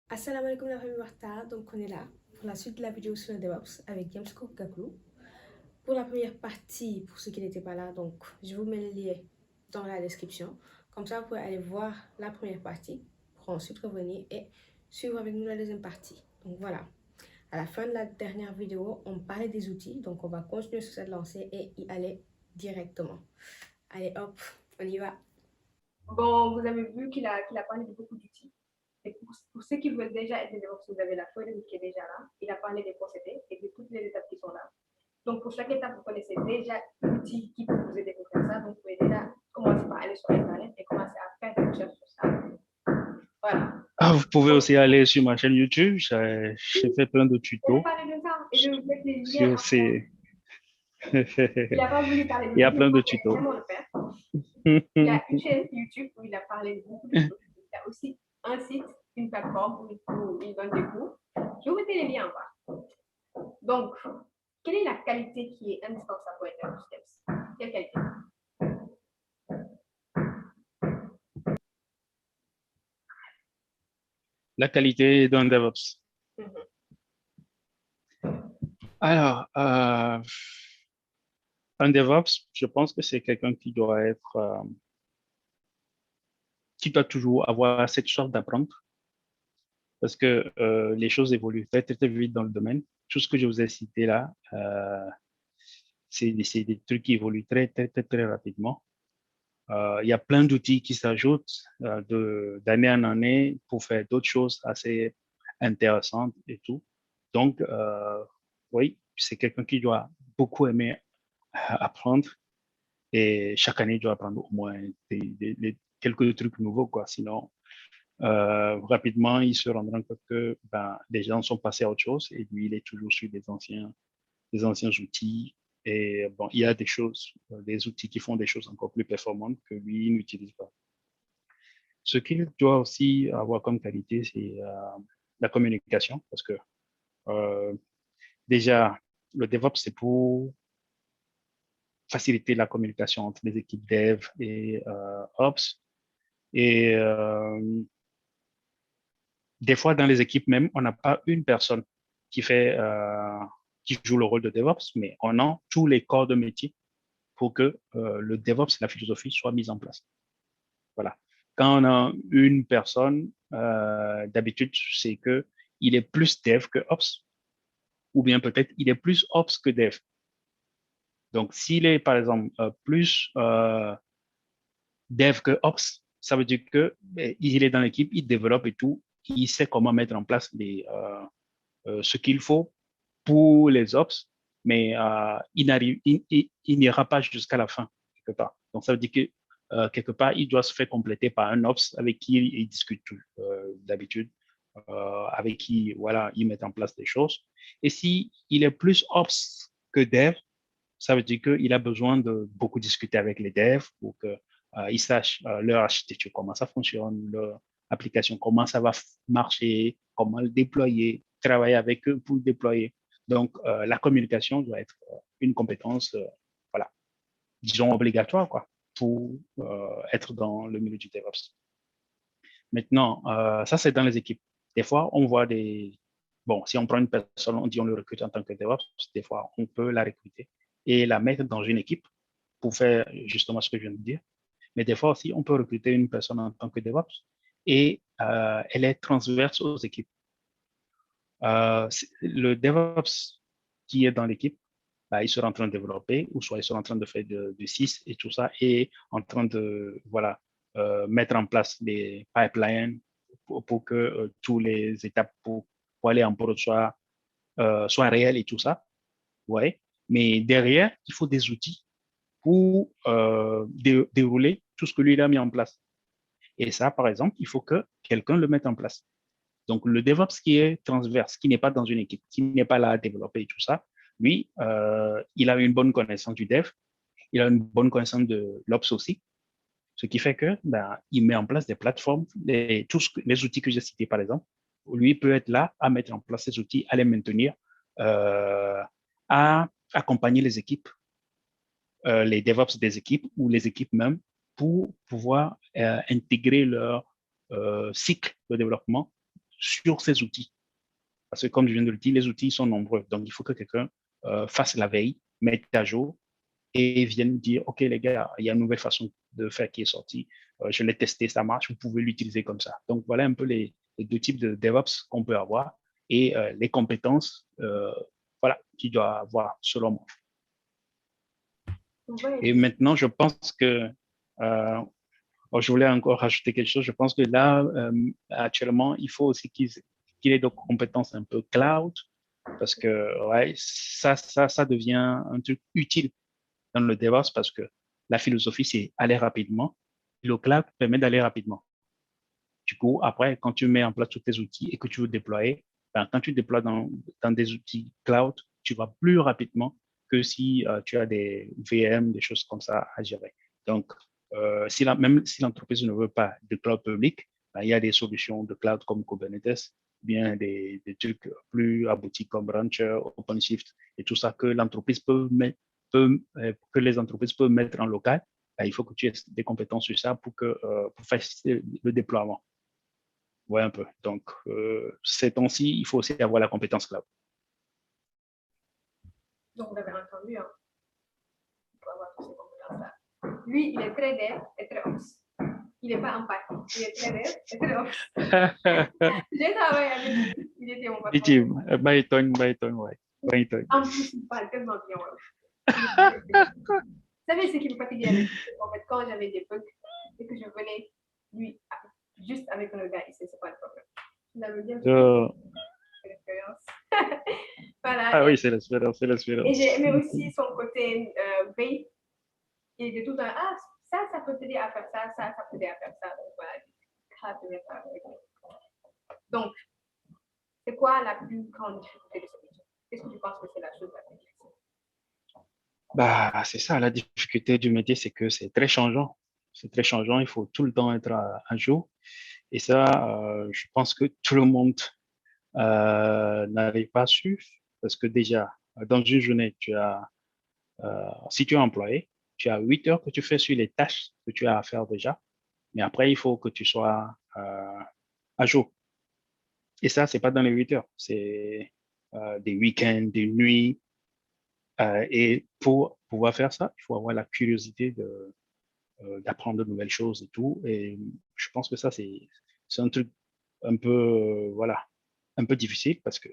Assalamu alaikum la famille Warta, donc on est là pour la suite de la vidéo sur le DevOps avec James Kokaklou. Pour la première partie, pour ceux qui n'étaient pas là, donc je vous mets le lien dans la description. Comme ça, vous pouvez aller voir la première partie pour ensuite revenir et suivre avec nous la deuxième partie. Donc voilà, à la fin de la dernière vidéo, on parlait des outils, donc on va continuer sur cette lancée et y aller directement. Allez hop, on y va. Bon, vous avez vu qu'il a parlé de beaucoup d'outils. Et pour ceux qui veulent déjà être des DevOps, vous avez la feuille de route qui est déjà là. Il a parlé des procédés et de toutes les étapes qui sont là. Donc, pour chaque étape, vous connaissez déjà l'outil qui peut vous aider pour faire ça. Donc, vous pouvez déjà commencer par aller sur Internet et commencer à faire des recherches sur ça. Voilà. Ah, vous pouvez aussi aller sur ma chaîne YouTube. J'ai fait plein de Il a tutos parlé de ça et je vais vous mettre les liens sur après. ces. Il n'a pas voulu parler de Il y a tout, plein de mais tutos. vraiment le faire. Il y a une chaîne YouTube où il a parlé de beaucoup de choses. Il y a aussi un site, une plateforme où il donne des cours. Je vais vous mettrai les liens en bas. Donc, quelle est la qualité qui est indispensable pour être un DevOps? Quelle qualité? La qualité d'un DevOps. Alors, un DevOps, je pense que c'est quelqu'un qui doit être, qui doit toujours avoir cette sorte d'apprendre parce que les choses évoluent très, très, très vite dans le domaine. Tout ce que je vous ai cité là, c'est des trucs qui évoluent très, très, très, très rapidement. Il y a plein d'outils qui s'ajoutent d'année en année pour faire d'autres choses assez intéressantes et tout. Donc, oui, c'est quelqu'un qui doit beaucoup aimer apprendre et chaque année, il doit apprendre au moins quelques trucs nouveaux, quoi. Sinon, rapidement, il se rendra compte que les gens sont passés à autre chose et lui, il est toujours sur des anciens outils. Et bon, il y a des outils qui font des choses encore plus performantes que lui n'utilise pas. Ce qu'il doit aussi avoir comme qualité, c'est la communication, parce que déjà, le DevOps, c'est pour faciliter la communication entre les équipes Dev et Ops. Et des fois, dans les équipes même, on n'a pas une personne qui joue le rôle de DevOps, mais on a tous les corps de métier pour que le DevOps, la philosophie, soit mise en place. Voilà. Quand on a une personne, d'habitude, c'est que il est plus Dev que Ops, ou bien peut-être il est plus Ops que Dev. Donc, s'il est, par exemple, plus Dev que Ops, ça veut dire que il est dans l'équipe, il développe et tout, il sait comment mettre en place ce qu'il faut pour les Ops, mais il n'ira pas jusqu'à la fin, quelque part. Donc, ça veut dire que quelque part, il doit se faire compléter par un Ops avec qui il discute d'habitude, avec qui, voilà, il met en place des choses. Et si il est plus Ops que Dev, ça veut dire qu'il a besoin de beaucoup discuter avec les devs pour qu'ils sachent leur architecture, comment ça fonctionne, leur application, comment ça va marcher, comment le déployer, travailler avec eux pour le déployer. Donc, la communication doit être une compétence, voilà, disons obligatoire, quoi, pour être dans le milieu du DevOps. Maintenant, ça, c'est dans les équipes. Des fois, on voit bon, si on prend une personne, on dit on le recrute en tant que DevOps, des fois, on peut la recruter et la mettre dans une équipe pour faire justement ce que je viens de dire. Mais des fois aussi, on peut recruter une personne en tant que DevOps et elle est transverse aux équipes. Le DevOps qui est dans l'équipe, il sera en train de développer, ou soit il sera en train de faire du 6 et tout ça, et en train de voilà, mettre en place des pipelines pour que tous les étapes pour aller en prod soient réelles et tout ça. Ouais. Mais derrière, il faut des outils pour dérouler tout ce que lui il a mis en place. Et ça, par exemple, il faut que quelqu'un le mette en place. Donc, le DevOps qui est transverse, qui n'est pas dans une équipe, qui n'est pas là à développer et tout ça, lui, il a une bonne connaissance du dev, il a une bonne connaissance de l'Ops aussi, ce qui fait que il met en place des plateformes, tous les outils que j'ai cités, par exemple. Lui peut être là à mettre en place ces outils, à les maintenir à accompagner les équipes, les DevOps des équipes ou les équipes même pour pouvoir intégrer leur cycle de développement sur ces outils. Parce que comme je viens de le dire, les outils sont nombreux. Donc, il faut que quelqu'un fasse la veille, mette à jour et vienne dire, OK, les gars, il y a une nouvelle façon de faire qui est sortie. Je l'ai testé, ça marche, vous pouvez l'utiliser comme ça. Donc, voilà un peu les deux types de DevOps qu'on peut avoir et les compétences voilà, qu'il doit avoir selon moi. Et maintenant, je pense que je voulais encore rajouter quelque chose. Je pense que là, actuellement, il faut aussi qu'il ait des compétences un peu cloud, parce que ouais, ça devient un truc utile dans le DevOps parce que la philosophie, c'est aller rapidement. Le cloud permet d'aller rapidement. Du coup, après, quand tu mets en place tous tes outils et que tu veux déployer, ben, quand tu déploies dans des outils cloud, tu vas plus rapidement que si tu as des VM, des choses comme ça à gérer. Donc, même si l'entreprise ne veut pas de cloud public, ben, il y a des solutions de cloud comme Kubernetes, bien des trucs plus aboutis comme Rancher, OpenShift et tout ça que l'entreprise que les entreprises peuvent mettre en local. Ben, il faut que tu aies des compétences sur ça pour faciliter le déploiement. Ouais, un peu. Donc, ces temps-ci, il faut aussi avoir la compétence cloud. Donc, vous avez entendu, hein, il faut avoir toutes ces compétences-là. Lui, il est très dev et très ops. Il n'est pas empathique. Il est très dev et très ops. J'ai travaillé avec lui. Il était mon patron. Bye. En plus, il parle tellement bien. Vous savez ce qui me fatiguait avec lui? En fait, quand j'avais des bugs et que je venais, lui, juste avec un gars, il sait c'est pas le problème. Il avait bien l'expérience. Voilà. Ah oui, c'est l'expérience. Et j'ai aimé aussi son côté veille. Il était tout le temps, ah, ça peut t'aider à faire ça, ça peut t'aider à faire ça. Donc voilà, donc, c'est quoi la plus grande difficulté de ce métier? Qu'est-ce que tu penses que c'est la chose la plus difficile? Bah, c'est ça, la difficulté du métier, c'est que c'est très changeant. C'est très changeant, il faut tout le temps être à jour. Et ça, je pense que tout le monde n'arrive pas à suivre parce que déjà, dans une journée, si tu es employé, tu as 8 heures que tu fais sur les tâches que tu as à faire déjà, mais après, il faut que tu sois à jour. Et ça, c'est pas dans les 8 heures, c'est des week-ends, des nuits. Et pour pouvoir faire ça, il faut avoir la curiosité d'apprendre de nouvelles choses et tout. Et je pense que ça, c'est un truc un peu, voilà, un peu difficile parce que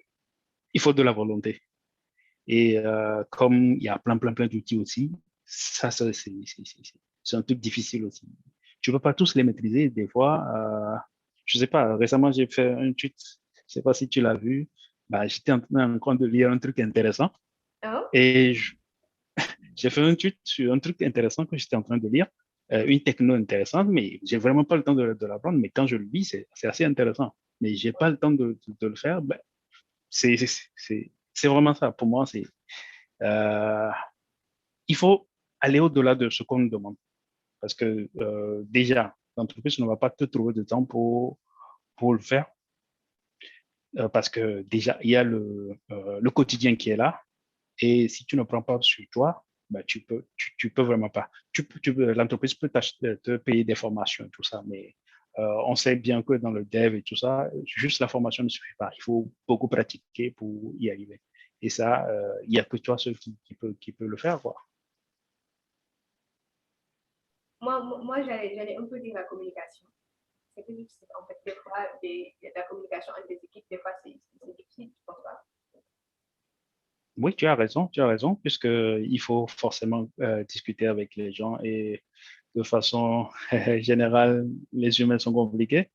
il faut de la volonté. Et comme il y a plein d'outils aussi, ça, c'est un truc difficile aussi. Tu ne peux pas tous les maîtriser. Des fois, je sais pas, récemment, j'ai fait un tweet, je sais pas si tu l'as vu, bah, j'étais en train de lire un truc intéressant Oh? et j'ai fait un tweet sur un truc intéressant que j'étais en train de lire, une techno intéressante, mais j'ai vraiment pas le temps de l'apprendre. Mais quand je le lis, c'est assez intéressant. Mais j'ai pas le temps de le faire. Ben, c'est vraiment ça. Pour moi, euh, il faut aller au-delà de ce qu'on nous demande. Parce que déjà, l'entreprise ne va pas te trouver de temps pour le faire. Parce que déjà, il y a le quotidien qui est là. Et si tu ne prends pas sur toi, bah, tu peux vraiment pas. L'entreprise peut te payer des formations et tout ça, mais on sait bien que dans le dev et tout ça, juste la formation ne suffit pas. Il faut beaucoup pratiquer pour y arriver. Et ça, il n'y a que toi seul qui peut le faire, quoi. Moi j'allais un peu dire la communication. C'est plus difficile. En fait, des fois, la communication entre les équipes, des fois, c'est difficile, je pense pas. Oui, tu as raison, puisque il faut forcément discuter avec les gens et de façon générale, les humains sont compliqués.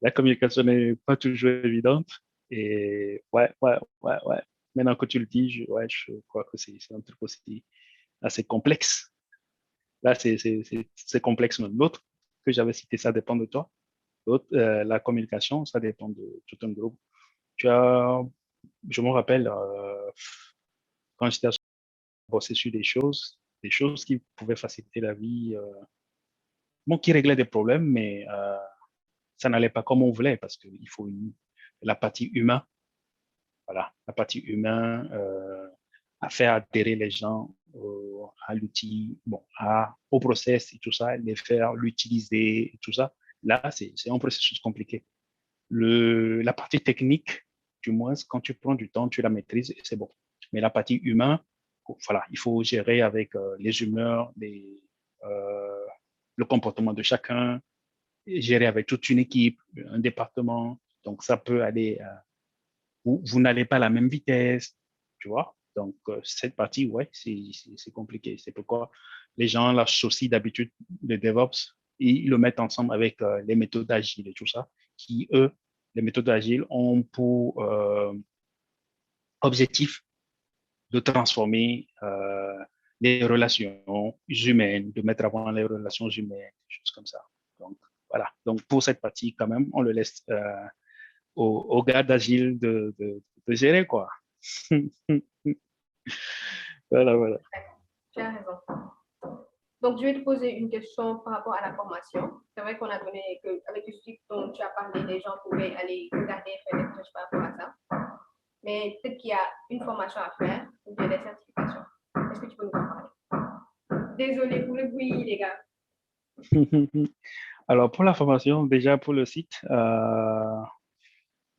La communication n'est pas toujours évidente. Et ouais. Maintenant que tu le dis, je crois que c'est un truc aussi assez complexe. Là, c'est complexe. L'autre que j'avais cité, ça dépend de toi. L'autre, la communication, ça dépend de tout un groupe. Tu as, je me rappelle, quand j'étais à bosser sur des choses qui pouvaient faciliter la vie, bon, qui réglaient des problèmes, mais ça n'allait pas comme on voulait parce qu'il faut la partie humaine, voilà, la partie humaine, à faire adhérer les gens à l'outil, bon, au process et tout ça, les faire l'utiliser et tout ça. Là, c'est un processus compliqué. La partie technique, du moins, quand tu prends du temps, tu la maîtrises et c'est bon. Mais la partie humaine, voilà, il faut gérer avec les humeurs, le comportement de chacun, gérer avec toute une équipe, un département. Donc, ça peut aller, vous n'allez pas à la même vitesse, tu vois. Donc, cette partie, ouais, c'est compliqué. C'est pourquoi les gens l'associent d'habitude de DevOps et ils le mettent ensemble avec les méthodes agiles et tout ça, qui, eux, les méthodes agiles ont pour objectif de transformer les relations humaines, de mettre avant les relations humaines, des choses comme ça. Donc, voilà. Donc, pour cette partie, quand même, on le laisse aux gars d'Agile de gérer, quoi. Voilà, voilà. Tu as raison. Donc, je vais te poser une question par rapport à la formation. C'est vrai qu'on a donné qu'avec le site dont tu as parlé, les gens pouvaient aller regarder et faire des recherches par rapport à ça. Mais peut-être qu'il y a une formation à faire ou bien des certifications. Est-ce que tu peux nous en parler? Désolée pour le bruit, les gars. Alors, pour la formation, déjà pour le site,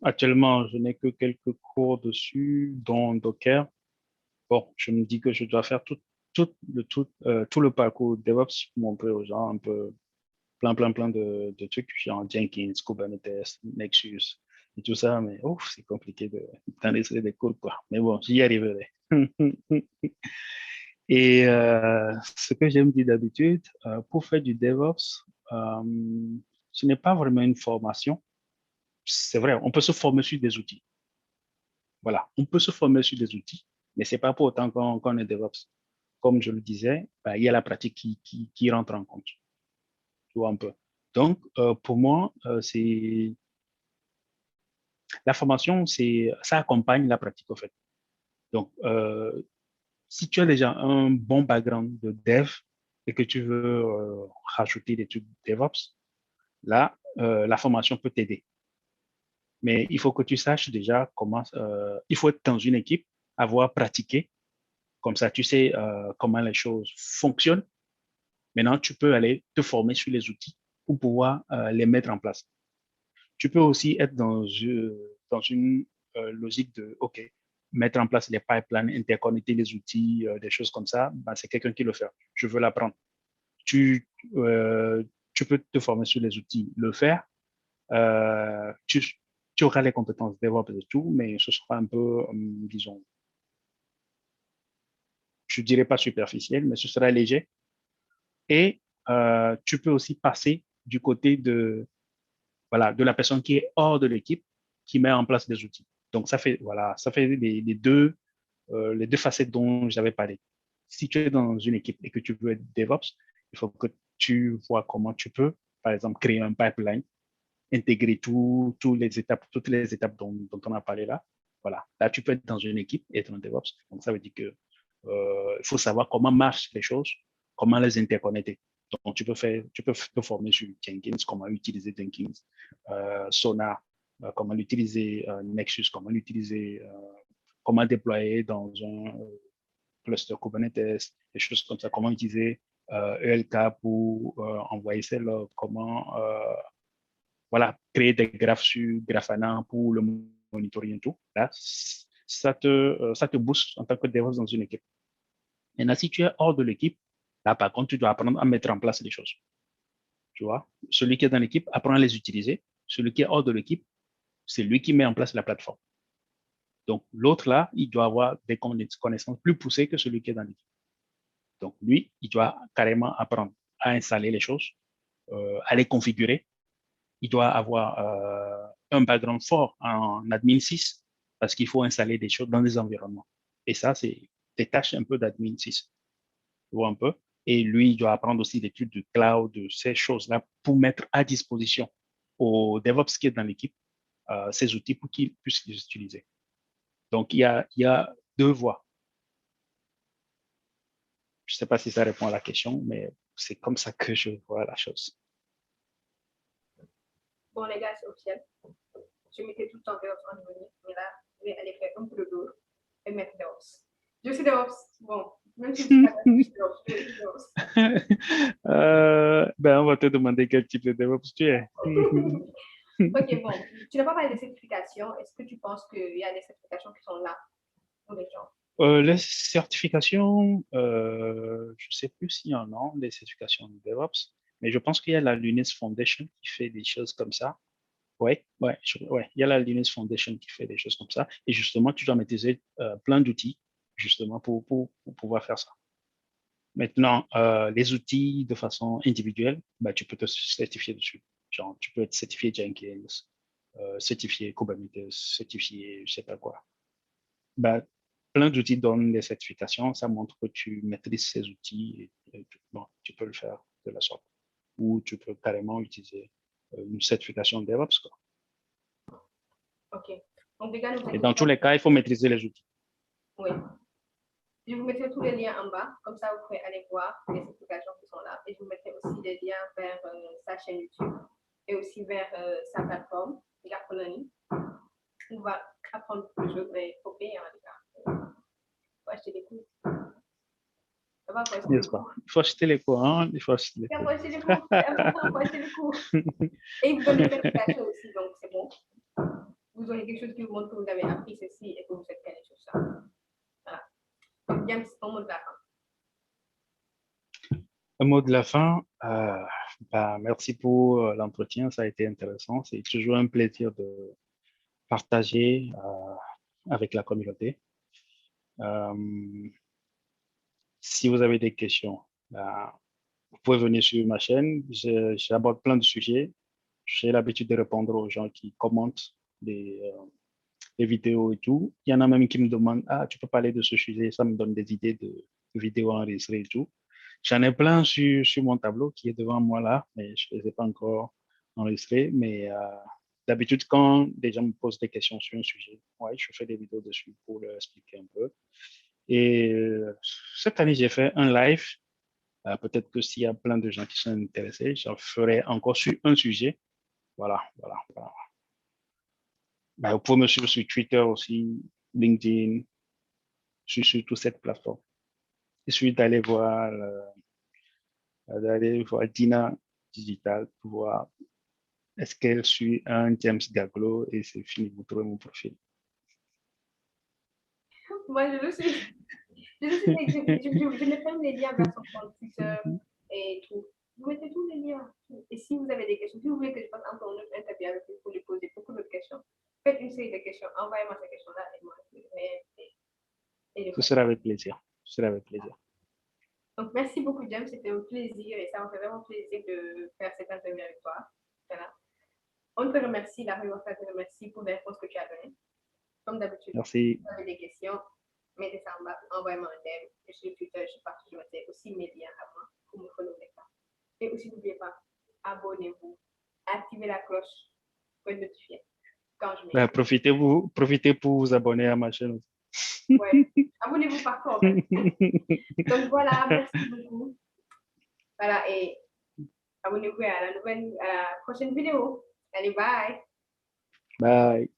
actuellement, je n'ai que quelques cours dessus, dont Docker. Bon, je me dis que je dois faire tout le parcours DevOps pour montrer aux gens un peu plein de trucs, genre Jenkins, Kubernetes, Nexus et tout ça, mais ouf, c'est compliqué d'en laisser des cours, quoi. Mais bon, j'y arriverai. Et ce que j'aime dire d'habitude, pour faire du DevOps, ce n'est pas vraiment une formation. C'est vrai, on peut se former sur des outils. Voilà, on peut se former sur des outils, mais c'est pas pour autant qu'on est DevOps. Comme je le disais, il y a la pratique qui rentre en compte. Tu vois un peu. Donc, pour moi, la formation, ça accompagne la pratique, en fait. Donc, si tu as déjà un bon background de dev et que tu veux rajouter des trucs DevOps, là, la formation peut t'aider. Mais il faut que tu saches déjà comment, il faut être dans une équipe, avoir pratiqué, comme ça tu sais comment les choses fonctionnent. Maintenant, tu peux aller te former sur les outils pour pouvoir les mettre en place. Tu peux aussi être dans une logique de, OK, mettre en place les pipelines, interconnecter les outils, des choses comme ça, ben, c'est quelqu'un qui le fait. Je veux l'apprendre. Tu, tu peux te former sur les outils, le faire. Tu auras les compétences DevOps et tout, mais ce sera un peu, disons, je dirais pas superficiel, mais ce sera léger. Et tu peux aussi passer du côté voilà, de la personne qui est hors de l'équipe, qui met en place des outils. Donc, voilà, ça fait les deux facettes dont j'avais parlé. Si tu es dans une équipe et que tu veux être DevOps, il faut que tu vois comment tu peux, par exemple, créer un pipeline, intégrer toutes les étapes dont on a parlé là. Voilà. Là, tu peux être dans une équipe et être un DevOps. Donc, ça veut dire que il faut savoir comment marchent les choses, comment les interconnecter. Donc, tu peux te former sur Jenkins, comment utiliser Jenkins, Sonar, comment utiliser Nexus, comment l'utiliser, comment déployer dans un cluster Kubernetes, des choses comme ça, comment utiliser ELK pour envoyer ses logs, comment créer des graphes sur Grafana pour le monitoring et tout. Là, ça te booste en tant que DevOps dans une équipe. Maintenant, si tu es hors de l'équipe, là, par contre, tu dois apprendre à mettre en place les choses. Tu vois, celui qui est dans l'équipe apprend à les utiliser. Celui qui est hors de l'équipe, c'est lui qui met en place la plateforme. Donc, l'autre là, il doit avoir des connaissances plus poussées que celui qui est dans l'équipe. Donc, lui, il doit carrément apprendre à installer les choses, à les configurer. Il doit avoir un background fort en admin 6 parce qu'il faut installer des choses dans des environnements. Et ça, c'est des tâches un peu d'admin 6. Tu vois un peu? Et lui, il doit apprendre aussi des trucs de cloud, de ces choses-là pour mettre à disposition au DevOps qui est dans l'équipe ces outils pour qu'ils puissent les utiliser. Donc, il y a deux voies. Je ne sais pas si ça répond à la question, mais c'est comme ça que je vois la chose. bon, les gars, c'est officiel. Je mettais tout le temps DevOps en devenir, mais là, je vais aller faire un peu de dos et mettre DevOps. Je suis DevOps. Bon, même si je suis pas DevOps, je suis DevOps. Ben, on va te demander quel type de DevOps tu es. Ok, bon, tu n'as pas parlé de certification. Est-ce que tu penses qu'il y a des certifications qui sont là pour les gens? Les certifications, je ne sais plus s'il y en a des certifications de DevOps, mais je pense qu'il y a la Linux Foundation qui fait des choses comme ça. Ouais, il y a la Linux Foundation qui fait des choses comme ça. Et justement, tu dois maîtriser plein d'outils justement pour pouvoir faire ça. Maintenant, les outils de façon individuelle, bah, tu peux te certifier dessus. Genre, tu peux être certifié Jenkins, certifié Kubernetes, certifié je sais pas quoi. Bah, plein d'outils donnent des certifications. Ça montre que tu maîtrises ces outils et bon, tu peux le faire de la sorte. Ou tu peux carrément utiliser une certification DevOps, quoi. Ok. Donc, les gars, Et dans tous les cas, il faut maîtriser les outils. Oui. Je vous mettrai tous les liens en bas, comme ça vous pouvez aller voir les certifications qui sont là. Et je vous mettrai aussi des liens vers sa chaîne YouTube et aussi vers sa plateforme, Gartolani. On va apprendre plus de choses, mais il faut payer en tout cas. Il faut acheter des cours. Ça va, faut acheter des N'est-ce pas? cours. Il faut acheter les cours, hein? Il faut acheter les Il faut cours. acheter des cours. Il faut acheter des cours. Et ils vous donnent des certifications aussi, donc c'est bon. Vous aurez quelque chose qui vous montre que vous avez appris ceci et que vous êtes calé sur ça. Voilà. Donc, James, ton mot de la fin. Un mot de la fin, bah, merci pour l'entretien, ça a été intéressant. C'est toujours un plaisir de partager avec la communauté. Si vous avez des questions, bah, vous pouvez venir sur ma chaîne. J'aborde plein de sujets. J'ai l'habitude de répondre aux gens qui commentent des vidéos et tout. Il y en a même qui me demandent, ah, tu peux parler de ce sujet, ça me donne des idées de vidéos enregistrées et tout. J'en ai plein sur mon tableau qui est devant moi là, mais je ne les ai pas encore enregistrés. Mais d'habitude, quand des gens me posent des questions sur un sujet, ouais, je fais des vidéos dessus pour leur expliquer un peu. Et cette année, j'ai fait un live. Peut-être que s'il y a plein de gens qui sont intéressés, j'en ferai encore sur un sujet. Voilà. Ben, vous pouvez me suivre sur Twitter aussi, LinkedIn, sur toute cette plateforme. Il suffit d'aller voir Dina Digital pour voir est-ce qu'elle suit un James Gaglo et c'est fini, vous trouvez mon profil. Moi, je le suis. Je mettrai même les liens vers son compte Twitter et tout. Vous mettez tous les liens. Et si vous avez des questions, si vous voulez que je fasse encore une autre interview avec vous pour lui poser beaucoup d'autres questions, faites une série de questions, envoyez-moi ces questions-là et moi, Ce sera avec plaisir. Ce sera avec plaisir. Donc, merci beaucoup, James. C'était un plaisir et ça m'a fait vraiment plaisir de faire cette interview avec toi. Voilà. On te remercie, la Rivosta te remercie pour les réponses que tu as données. Comme d'habitude, Merci. si vous avez des questions, mettez ça en bas, envoyez-moi un DM. Je suis sur Twitter, je partage, je mettrai aussi mes liens à moi pour me follow ça. Et aussi, n'oubliez pas, abonnez-vous, activez la cloche pour être notifié quand je mets. Ben, profitez pour vous abonner à ma chaîne aussi. Ouais, abonnez-vous partout en fait. Donc voilà, merci beaucoup. Voilà, et abonnez-vous à la prochaine vidéo. Allez, bye. Bye.